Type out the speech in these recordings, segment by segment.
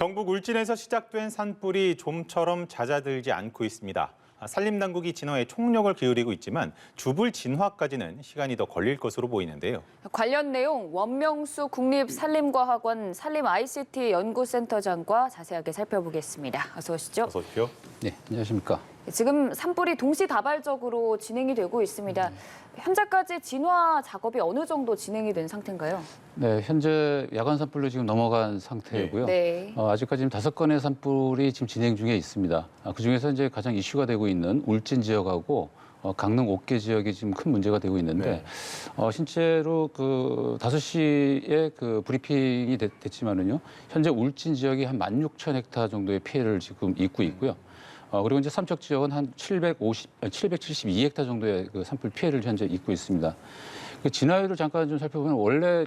경북 울진에서 시작된 산불이 좀처럼 잦아들지 않고 있습니다. 산림당국이 진화에 총력을 기울이고 있지만 주불 진화까지는 시간이 더 걸릴 것으로 보이는데요. 관련 내용 원명수 국립산림과학원 산림 ICT 연구센터장과 자세하게 살펴보겠습니다. 어서 오시죠. 어서 오십시오. 네, 안녕하십니까. 지금 산불이 동시다발적으로 진행이 되고 있습니다. 현재까지 진화 작업이 어느 정도 진행이 된 상태인가요? 네, 현재 야간 산불로 지금 넘어간 상태고요. 네. 아직까지 지금 5건의 산불이 지금 진행 중에 있습니다. 그 중에서 이제 가장 이슈가 되고 있는 울진 지역하고 강릉 옥계 지역이 지금 큰 문제가 되고 있는데 실제로 그 5시에 그 브리핑이 됐지만은요. 현재 울진 지역이 한 16,000헥타 정도의 피해를 지금 입고 있고요. 그리고 이제 삼척 지역은 한 772헥타 정도의 그 산불 피해를 현재 입고 있습니다. 그 진화율을 잠깐 좀 살펴보면 원래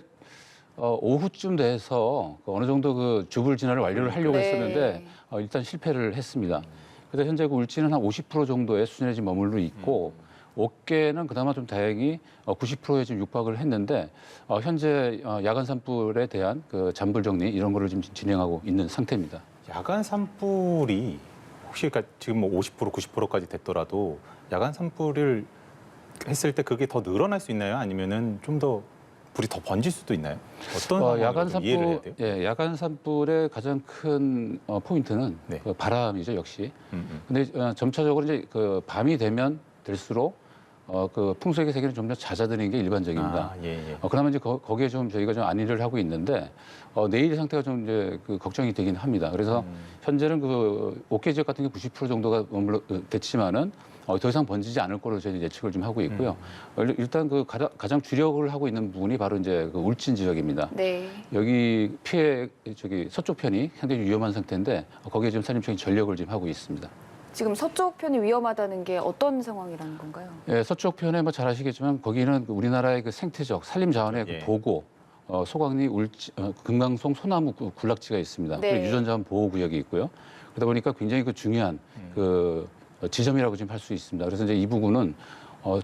오후쯤 돼서 어느 정도 그 주불 진화를 완료를 하려고 했었는데 일단 실패를 했습니다. 그래서 현재 그 울진은 한 50% 정도의 수준에 지금 머물러 있고 옥계는 그나마 좀 다행히 90%에 지금 육박을 했는데 현재 야간 산불에 대한 그 잔불 정리 이런 거를 지금 진행하고 있는 상태입니다. 야간 산불이 혹시 그러니까 지금 뭐 50%, 90%까지 됐더라도 야간 산불을 했을 때 그게 더 늘어날 수 있나요? 아니면은 좀 더 불이 더 번질 수도 있나요? 어떤 야간 상황을 이해를 해야 돼요? 예, 야간 산불의 가장 큰 포인트는 네. 그 바람이죠, 역시. 근데 점차적으로 이제 그 밤이 되면 될수록 그 풍속의 세계는 좀 더 잦아드는 게 일반적입니다. 예. 그나마 이제 거기에 좀 저희가 좀 안의를 하고 있는데 내일 상태가 좀 이제 그 걱정이 되긴 합니다. 그래서 현재는 그 옥계 지역 같은 게 90% 정도가 머물러 됐지만은 더 이상 번지지 않을 거로 저희 예측을 좀 하고 있고요. 일단 그 가장 주력을 하고 있는 부분이 바로 이제 그 울진 지역입니다. 네. 여기 피해 서쪽 편이 상당히 위험한 상태인데 거기에 지금 산림청이 전력을 지금 하고 있습니다. 지금 서쪽 편이 위험하다는 게 어떤 상황이라는 건가요? 예, 서쪽 편에 뭐 잘 아시겠지만 거기는 우리나라의 그 생태적 산림 자원의 그 보고 소강리 금강송 소나무 군락지가 있습니다. 네. 그리고 유전자원 보호 구역이 있고요. 그러다 보니까 굉장히 그 중요한 그 지점이라고 지금 할 수 있습니다. 그래서 이제 이 부분은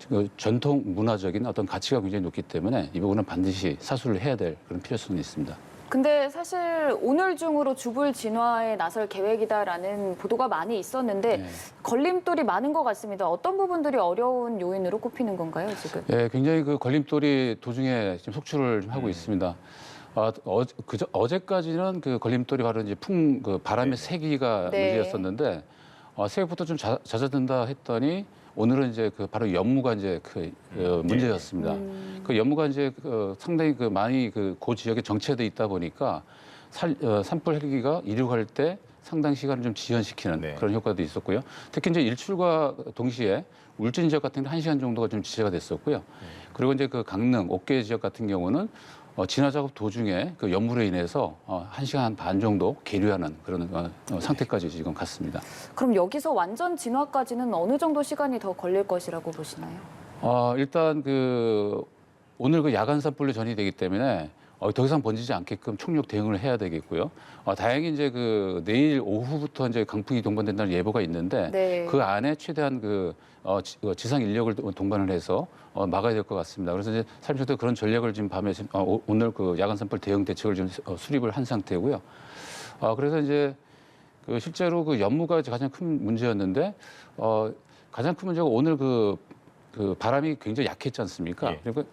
그 전통 문화적인 어떤 가치가 굉장히 높기 때문에 이 부분은 반드시 사수를 해야 될 그런 필요성이 있습니다. 근데 사실 오늘 중으로 주불 진화에 나설 계획이다라는 보도가 많이 있었는데 걸림돌이 많은 것 같습니다. 어떤 부분들이 어려운 요인으로 꼽히는 건가요, 지금? 예, 굉장히 그 걸림돌이 도중에 지금 속출을 좀 하고 있습니다. 어제까지는 그 걸림돌이 바로 이제 그 바람의 세기가 문제였었는데 새벽부터 좀 잦아든다 했더니 오늘은 이제 그 바로 연무가 이제 문제였습니다. 그 연무가 이제 상당히 그 많이 그 지역에 정체돼 있다 보니까 산불 헬기가 이륙할 때 상당 시간을 좀 지연시키는 그런 효과도 있었고요. 특히 이제 일출과 동시에 울진 지역 같은 경우 1시간 정도가 좀 지체가 됐었고요. 그리고 이제 그 강릉, 옥계 지역 같은 경우는 진화 작업 도중에 그 연물에 인해서 1시간 반 정도 계류하는 그런 상태까지 지금 갔습니다. 그럼 여기서 완전 진화까지는 어느 정도 시간이 더 걸릴 것이라고 보시나요? 일단 오늘 그 야간 산불로 전이 되기 때문에 더 이상 번지지 않게끔 총력 대응을 해야 되겠고요. 다행히 이제 그 내일 오후부터 이제 강풍이 동반된다는 예보가 있는데 그 안에 최대한 지상 인력을 동반을 해서 막아야 될 것 같습니다. 그래서 이제 산림청도 그런 전략을 지금 밤에 오늘 그 야간 산불 대응 대책을 좀 수립을 한 상태고요. 그래서 이제 실제로 그 연무가 가장 큰 문제였는데 가장 큰 문제가 오늘 그 바람이 굉장히 약했지 않습니까? 그러니까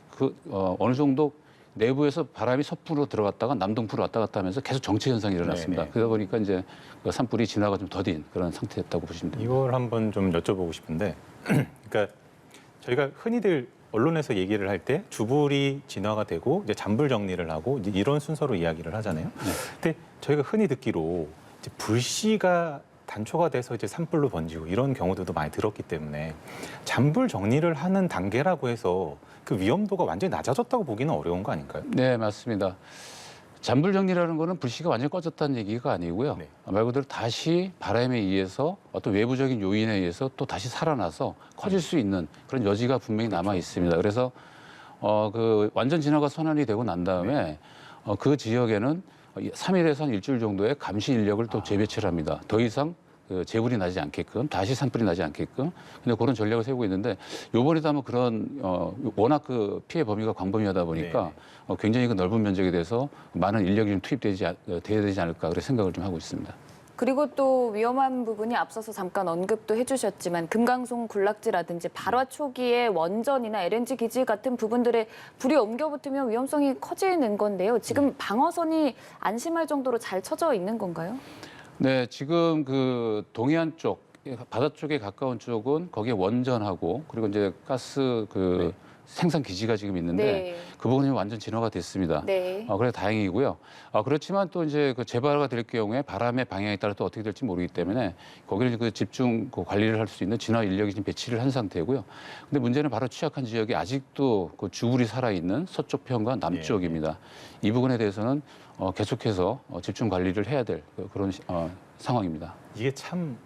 어느 정도 내부에서 바람이 서풍으로 들어갔다가 남동풍으로 왔다 갔다 하면서 계속 정체 현상이 일어났습니다. 그러다 보니까 이제 산불이 진화가 좀 더딘 그런 상태였다고 보시면 됩니다. 이걸 한번 좀 여쭤보고 싶은데, 그러니까 저희가 흔히들 언론에서 얘기를 할 때 주불이 진화가 되고 이제 잔불 정리를 하고 이제 이런 순서로 이야기를 하잖아요. 근데 저희가 흔히 듣기로 이제 불씨가 단초가 돼서 이제 산불로 번지고 이런 경우들도 많이 들었기 때문에 잔불 정리를 하는 단계라고 해서 그 위험도가 완전히 낮아졌다고 보기는 어려운 거 아닌가요? 네, 맞습니다. 잔불 정리라는 거는 불씨가 완전히 꺼졌다는 얘기가 아니고요. 말 그대로 다시 바람에 의해서 어떤 외부적인 요인에 의해서 또 다시 살아나서 커질 수 있는 그런 여지가 분명히 남아 있습니다. 그래서 그 완전 진화가 선언이 되고 난 다음에 그 지역에는 3일에서 한 일주일 정도의 감시 인력을 또 재배치를 합니다. 더 이상 그 재물이 나지 않게끔 다시 산불이 나지 않게끔 근데 그런 전략을 세우고 있는데 요번에도 아마 그런 워낙 그 피해 범위가 광범위하다 보니까 굉장히 그 넓은 면적에 대해서 많은 인력이 좀 돼야 되지 않을까 그런 생각을 좀 하고 있습니다. 그리고 또 위험한 부분이 앞서서 잠깐 언급도 해주셨지만 금강송 군락지라든지 발화 초기에 원전이나 LNG 기지 같은 부분들에 불이 옮겨붙으면 위험성이 커지는 건데요. 지금 방어선이 안심할 정도로 잘 쳐져 있는 건가요? 네, 지금 그 동해안 쪽 바다 쪽에 가까운 쪽은 거기에 원전하고 그리고 이제 가스 그 생산 기지가 지금 있는데 네. 그 부분이 완전 진화가 됐습니다. 네. 그래서 다행이고요. 그렇지만 또 이제 그 재발화가 될 경우에 바람의 방향에 따라 또 어떻게 될지 모르기 때문에 거기를 그 집중 그 관리를 할 수 있는 진화 인력이 지금 배치를 한 상태고요. 근데 문제는 바로 취약한 지역이 아직도 그 주불이 살아 있는 서쪽 편과 남쪽입니다. 이 부분에 대해서는 계속해서 집중 관리를 해야 될 그런 상황입니다. 이게 참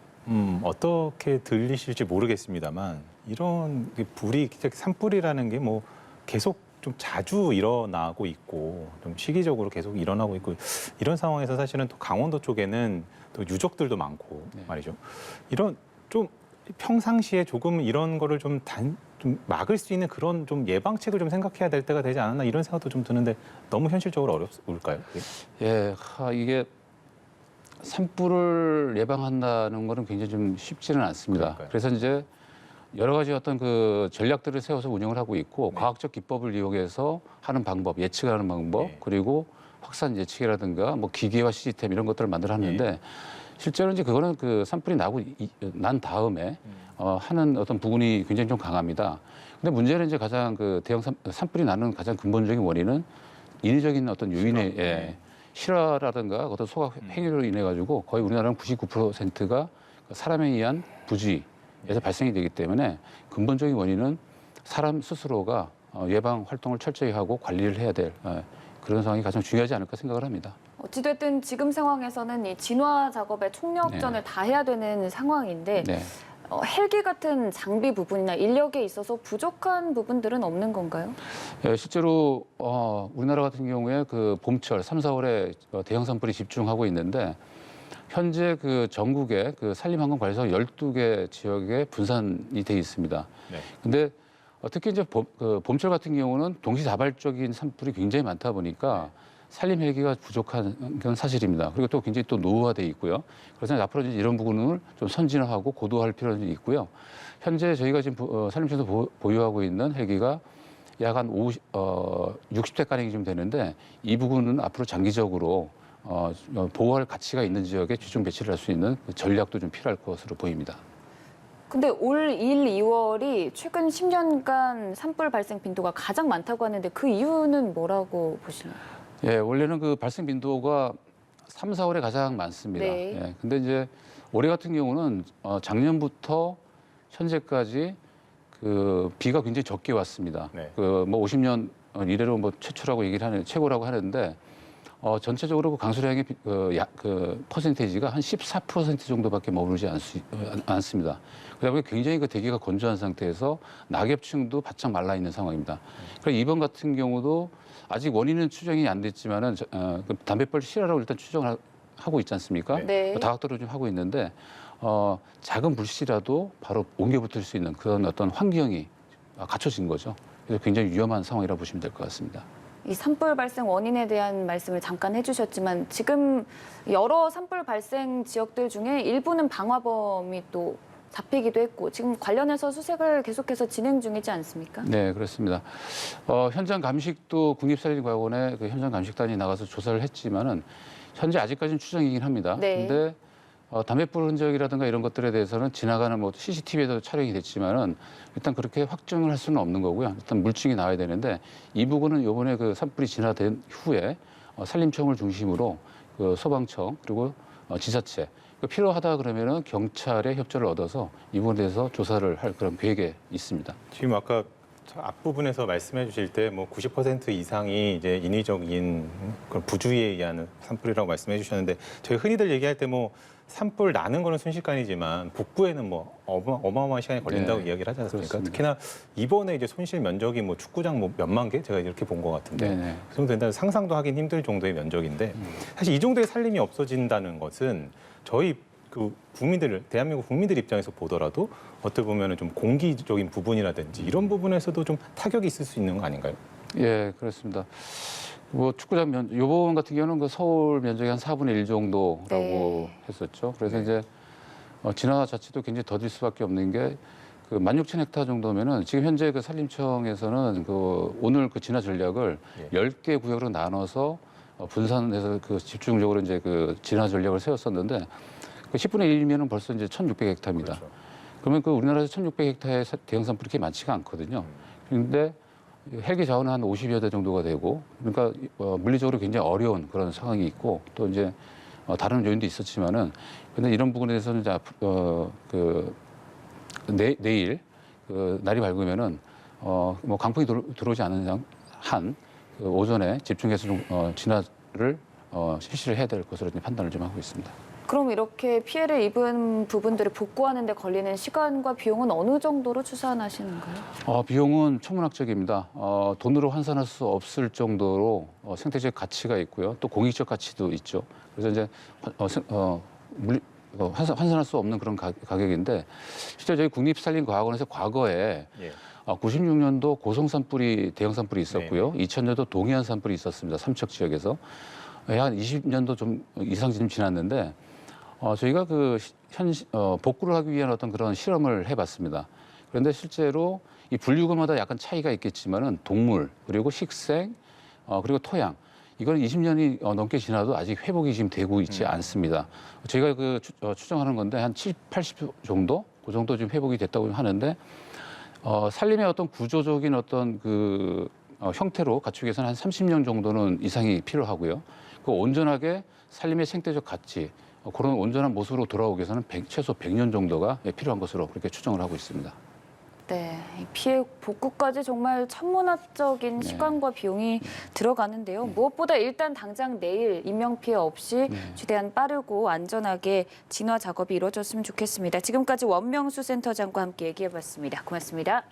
어떻게 들리실지 모르겠습니다만 이런 불이 산불이라는 게 뭐 계속 좀 자주 일어나고 있고 좀 시기적으로 계속 일어나고 있고 이런 상황에서 사실은 또 강원도 쪽에는 또 유적들도 많고 말이죠. 이런 좀 평상시에 조금 이런 거를 좀 막을 수 있는 그런 좀 예방책을 좀 생각해야 될 때가 되지 않았나 이런 생각도 좀 드는데 너무 현실적으로 어려울까요? 그게? 예, 이게 산불을 예방한다는 거는 굉장히 좀 쉽지는 않습니다. 그러니까요. 그래서 이제 여러 가지 어떤 그 전략들을 세워서 운영을 하고 있고 과학적 기법을 이용해서 하는 방법, 예측하는 방법, 그리고 확산 예측이라든가 뭐 기계와 시스템 이런 것들을 만들어 하는데 실제로 이제 그거는 그 산불이 난 다음에 하는 어떤 부분이 굉장히 좀 강합니다. 근데 문제는 이제 가장 그 대형 산불이 나는 가장 근본적인 원인은 인위적인 어떤 요인의 실화라든가 어떤 소각 행위로 인해 가지고 거의 우리나라는 99%가 사람에 의한 부주의에서 발생이 되기 때문에 근본적인 원인은 사람 스스로가 예방 활동을 철저히 하고 관리를 해야 될 그런 상황이 가장 중요하지 않을까 생각을 합니다. 어찌됐든 지금 상황에서는 이 진화 작업에 총력전을 다 해야 되는 상황인데 네. 헬기 같은 장비 부분이나 인력에 있어서 부족한 부분들은 없는 건가요? 예, 실제로 우리나라 같은 경우에 그 봄철 3, 4월에 대형 산불이 집중하고 있는데 현재 그 전국에 그 산림환경관리소 12개 지역에 분산이 돼 있습니다. 네. 근데 특히 이제 봄철 같은 경우는 동시다발적인 산불이 굉장히 많다 보니까 산림 헬기가 부족한 건 사실입니다. 그리고 또 굉장히 또 노후화돼 있고요. 그래서 앞으로 이제 이런 부분을 좀 선진화하고 고도화할 필요는 있고요. 현재 저희가 지금 산림청에서 보유하고 있는 헬기가 약 한 60대 가량이 좀 되는데 이 부분은 앞으로 장기적으로 보호할 가치가 있는 지역에 집중 배치를 할 수 있는 그 전략도 좀 필요할 것으로 보입니다. 근데 올 1, 2월이 최근 10년간 산불 발생 빈도가 가장 많다고 하는데 그 이유는 뭐라고 보시나요? 예, 원래는 그 발생 빈도가 3, 4월에 가장 많습니다. 네. 예, 근데 이제 올해 같은 경우는 작년부터 현재까지 그 비가 굉장히 적게 왔습니다. 네. 그 뭐 50년 이래로 뭐 최초라고 얘기를 하는 최고라고 하는데 전체적으로 그 강수량의 그 퍼센테이지가 한 14% 정도밖에 머무르지 않습니다. 그러다 보니 굉장히 그 대기가 건조한 상태에서 낙엽층도 바짝 말라 있는 상황입니다. 그래서 이번 같은 경우도 아직 원인은 추정이 안 됐지만은 그 담뱃불 실화라고 일단 추정을 하고 있지 않습니까? 네. 다각도로 좀 하고 있는데 작은 불씨라도 바로 옮겨붙을 수 있는 그런 어떤 환경이 갖춰진 거죠. 그래서 굉장히 위험한 상황이라고 보시면 될 것 같습니다. 이 산불 발생 원인에 대한 말씀을 잠깐 해주셨지만 지금 여러 산불 발생 지역들 중에 일부는 방화범이 또 잡히기도 했고 지금 관련해서 수색을 계속해서 진행 중이지 않습니까? 네, 그렇습니다. 현장 감식도 국립산림과학원의 그 현장 감식단이 나가서 조사를 했지만은 현재 아직까지는 추정이긴 합니다. 네. 근데 담뱃불 흔적이라든가 이런 것들에 대해서는 지나가는 뭐 CCTV에도 촬영이 됐지만은 일단 그렇게 확정을 할 수는 없는 거고요. 일단 물증이 나와야 되는데 이 부분은 이번에 그 산불이 진화된 후에 산림청을 중심으로 그 소방청 그리고 지자체 필요하다 그러면은 경찰의 협조를 얻어서 이 부분에 대해서 조사를 할 그런 계획에 있습니다. 지금 아까 앞부분에서 말씀해 주실 때 뭐 90% 이상이 이제 인위적인 그런 부주의에 의한 산불이라고 말씀해 주셨는데 저희 흔히들 얘기할 때 뭐 산불 나는 거는 순식간이지만 복구에는 뭐 어마어마한 시간이 걸린다고 네, 이야기를 하지 않습니까? 그렇습니다. 특히나 이번에 이제 손실 면적이 뭐 축구장 뭐 몇만 개 제가 이렇게 본 것 같은데 네네. 그 정도 된다면 상상도 하긴 힘들 정도의 면적인데 사실 이 정도의 산림이 없어진다는 것은 저희 그 국민들, 대한민국 국민들 입장에서 보더라도 어떻게 보면 좀 공기적인 부분이라든지 이런 부분에서도 좀 타격이 있을 수 있는 거 아닌가요? 예, 그렇습니다. 뭐 축구장 요번 같은 경우는 그 서울 면적의 한 4분의 1 정도라고 네. 했었죠. 그래서 이제 진화 자체도 굉장히 더딜 수밖에 없는 게 그 16,000헥타 정도면은 지금 현재 그 산림청에서는 그 오늘 그 진화 전략을 예. 10개 구역으로 나눠서 분산해서 그 집중적으로 이제 그 진화 전략을 세웠었는데 그 10분의 1이면은 벌써 이제 1,600헥타입니다. 그렇죠. 그러면 그 우리나라에서 1,600헥타의 대형 산불이 그렇게 많지가 않거든요. 그런데 헬기 자원은 한 50여 대 정도가 되고, 그러니까 물리적으로 굉장히 어려운 그런 상황이 있고, 또 이제 다른 요인도 있었지만은, 근데 이런 부분에 대해서는 이제 내일 날이 밝으면은 뭐 강풍이 들어오지 않는 한 그 오전에 집중해서 좀 진화를 실시를 해야 될 것으로 판단을 좀 하고 있습니다. 그럼 이렇게 피해를 입은 부분들을 복구하는 데 걸리는 시간과 비용은 어느 정도로 추산하시는가요? 비용은 천문학적입니다. 돈으로 환산할 수 없을 정도로 생태적 가치가 있고요. 또 공익적 가치도 있죠. 그래서 이제 환산할 수 없는 그런 가격인데, 실제 저희 국립산림과학원에서 과거에 예. 96년도 고성 산불이 대형 산불이 있었고요. 2000년도 동해안 산불이 있었습니다. 삼척 지역에서 한 20년도 좀 이상 좀 지났는데 저희가 복구를 하기 위한 어떤 그런 실험을 해봤습니다. 그런데 실제로 이 분류구마다 약간 차이가 있겠지만은 동물 그리고 식생 그리고 토양 이건 20년이 넘게 지나도 아직 회복이 지금 되고 있지 않습니다. 저희가 추정하는 건데 한 80 정도 그 정도 지금 회복이 됐다고 하는데 산림의 어떤 구조적인 어떤 형태로 갖추기 위해서는 한 30년 정도는 이상이 필요하고요. 그 온전하게 산림의 생태적 가치 그런 온전한 모습으로 돌아오기 위해서는 최소 100년 정도가 필요한 것으로 그렇게 추정을 하고 있습니다. 네, 이 피해 복구까지 정말 천문학적인 시간과 비용이 들어가는데요. 무엇보다 일단 당장 내일 인명피해 없이 최대한 빠르고 안전하게 진화 작업이 이루어졌으면 좋겠습니다. 지금까지 원명수 센터장과 함께 얘기해봤습니다. 고맙습니다.